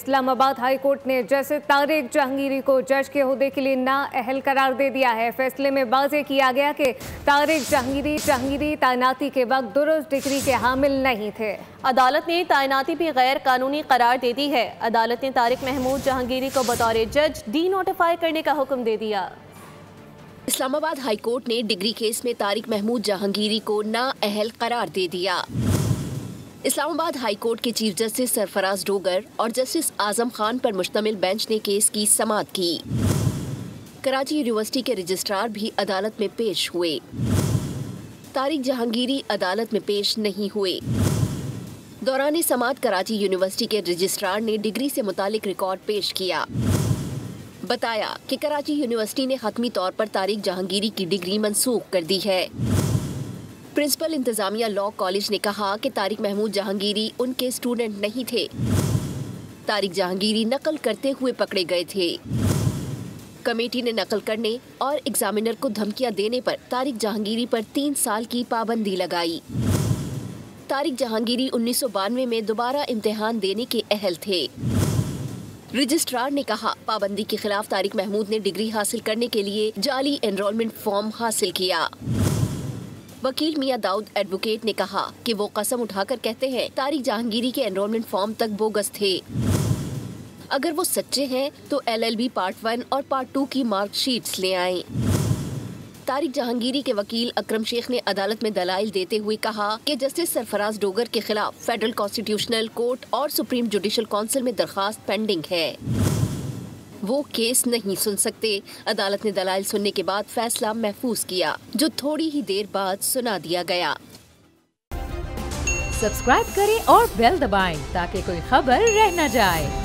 Islamabad high court ने justice Tariq Jahangiri को जज के ओहदे के लिए नाअहल करार दे दिया है। फैसले में वाज़ेह किया गया कि तारिक जहांगीरी तैनाती के वक्त दुरुस्त डिग्री के हामिल नहीं थे। अदालत ने तैनाती भी गैर कानूनी करार दे दी है। अदालत ने तारिक महमूद जहांगीरी को बतौर जज डी नोटिफाई करने का हुक्म दे दिया। इस्लामाबाद हाई कोर्ट ने डिग्री केस में तारिक महमूद जहांगीरी को नाअहल करार दे दिया। इस्लामाबाद हाई कोर्ट के चीफ जस्टिस सरफराज डोगर और जस्टिस आजम खान पर मुश्तमिल बेंच ने केस की समाअत की। कराची यूनिवर्सिटी के रजिस्ट्रार भी अदालत में पेश हुए। तारिक जहांगीरी अदालत में पेश नहीं हुए। दौरान समाअत कराची यूनिवर्सिटी के रजिस्ट्रार ने डिग्री से मुतालिक रिकॉर्ड पेश किया। बताया कि कराची यूनिवर्सिटी ने हतमी तौर पर तारिक जहांगीरी की डिग्री मंसूख कर दी है। प्रिंसिपल इंतजामिया लॉ कॉलेज ने कहा कि तारिक महमूद जहांगीरी उनके स्टूडेंट नहीं थे। तारिक जहांगीरी नकल करते हुए पकड़े गए थे। कमेटी ने नकल करने और एग्जामिनर को धमकियां देने पर तारिक जहांगीरी पर 3 साल की पाबंदी लगाई। तारिक जहांगीरी 1992 में दोबारा इम्तिहान देने के अहल थे। रजिस्ट्रार ने कहा, पाबंदी के खिलाफ तारिक महमूद ने डिग्री हासिल करने के लिए जाली एनरोलमेंट फॉर्म हासिल किया। वकील मियां दाऊद एडवोकेट ने कहा कि वो कसम उठाकर कहते हैं तारिक जहांगीरी के एनरोलमेंट फॉर्म तक बोगस थे। अगर वो सच्चे हैं तो LLB पार्ट 1 और पार्ट 2 की मार्कशीट्स ले आएं। तारिक जहांगीरी के वकील अकरम शेख ने अदालत में दलाइल देते हुए कहा कि जस्टिस सरफराज डोगर के खिलाफ फेडरल कॉन्स्टिट्यूशनल कोर्ट और सुप्रीम जुडिशल काउंसिल में दरखास्त पेंडिंग है। वो केस नहीं सुन सकते। अदालत ने दलाइल सुनने के बाद फैसला महफूज किया, जो थोड़ी ही देर बाद सुना दिया गया। सब्सक्राइब करें और बेल दबाएं ताकि कोई खबर रह न जाए।